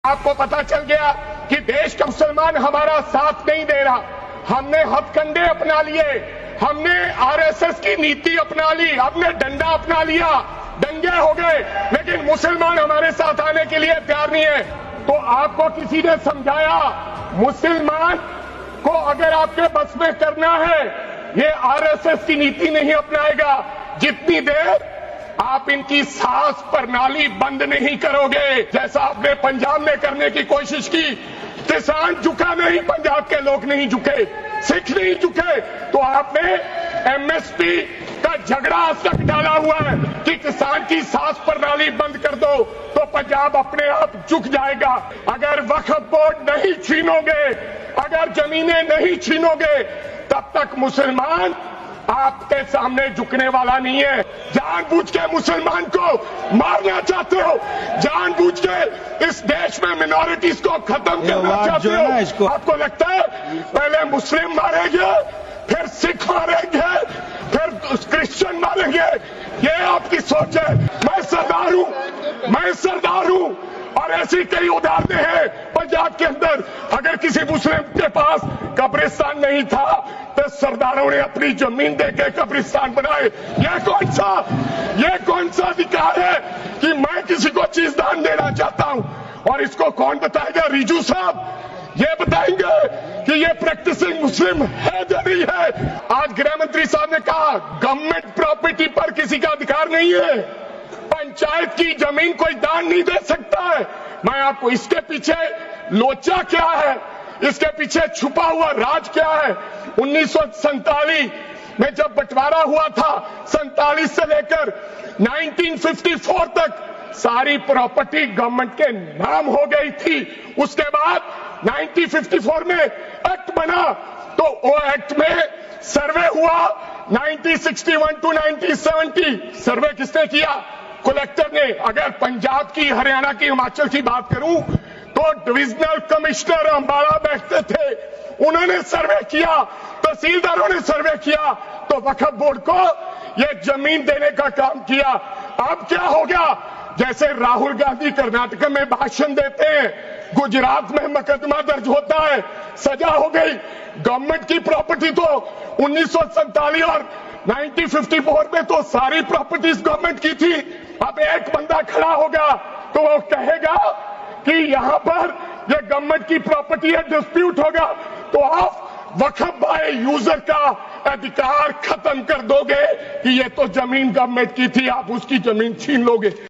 आपको पता चल गया कि देश का मुसलमान हमारा साथ नहीं दे रहा। हमने हथकंडे अपना लिए, हमने आरएसएस की नीति अपना ली, हमने डंडा अपना लिया, दंगे हो गए, लेकिन मुसलमान हमारे साथ आने के लिए तैयार नहीं है। तो आपको किसी ने समझाया मुसलमान को अगर आपके बस में करना है, ये आरएसएस की नीति नहीं अपनाएगा जितनी देर आप इनकी सांस प्रणाली बंद नहीं करोगे। जैसा आपने पंजाब में करने की कोशिश की, किसान झुका नहीं, पंजाब के लोग नहीं झुके, सिख नहीं झुके, तो आपने एमएसपी का झगड़ा आज तक डाला हुआ है कि किसान की सांस प्रणाली बंद कर दो तो पंजाब अपने आप झुक जाएगा। अगर वक्फ बोर्ड नहीं छीनोगे, अगर जमीनें नहीं छीनोगे, तब तक मुसलमान आपके सामने झुकने वाला नहीं है। जानबूझ के मुसलमान को मारना चाहते हो, जानबूझ के इस देश में मिनॉरिटीज को खत्म करना चाहते हो। आपको लगता है पहले मुस्लिम मारेंगे, फिर सिख मारेंगे, फिर क्रिश्चियन मारेंगे, ये आपकी सोच है। मैं सरदार हूं और ऐसी कई उदाहरणें हैं पंजाब के अंदर। अगर किसी मुस्लिम के पास कब्रिस्तान नहीं था तो सरदारों ने अपनी जमीन देके कब्रिस्तान बनाए। ये कौन सा अधिकार है कि मैं किसी को चीज दान देना चाहता हूं? और इसको कौन बताएगा? रिजू साहब ये बताएंगे कि ये प्रैक्टिसिंग मुस्लिम है या नहीं है। आज गृह मंत्री साहब ने कहा गवर्नमेंट प्रॉपर्टी पर किसी का अधिकार नहीं है, पंचायत की जमीन कोई दान नहीं दे सकता है। मैं आपको इसके पीछे लोचा क्या है, इसके पीछे छुपा हुआ राज क्या है। 1947 में जब बंटवारा हुआ था, 47 से लेकर 1954 तक सारी प्रॉपर्टी गवर्नमेंट के नाम हो गई थी। उसके बाद 1954 में एक्ट बना, तो वो एक्ट में सर्वे हुआ 1961 टू 1970। सर्वे किसने किया? कलेक्टर ने। अगर पंजाब की, हरियाणा की, हिमाचल की बात करूं तो डिविजनल कमिश्नर अंबाला बैठते थे, उन्होंने सर्वे किया, तहसीलदारों ने सर्वे किया, तो वक्फ बोर्ड को ये जमीन देने का काम किया। अब क्या हो गया? जैसे राहुल गांधी कर्नाटक में भाषण देते हैं, गुजरात में मुकदमा दर्ज होता है, सजा हो गई। गवर्नमेंट की प्रॉपर्टी तो 1947 और 1954 में तो सारी प्रॉपर्टीज गवर्नमेंट की थी। अब एक बंदा खड़ा होगा तो वो कहेगा कि यहां पर ये गवर्नमेंट की प्रॉपर्टी है, डिस्प्यूट होगा, तो आप वक्फ बाय यूजर का अधिकार खत्म कर दोगे कि ये तो जमीन गवर्नमेंट की थी, आप उसकी जमीन छीन लोगे।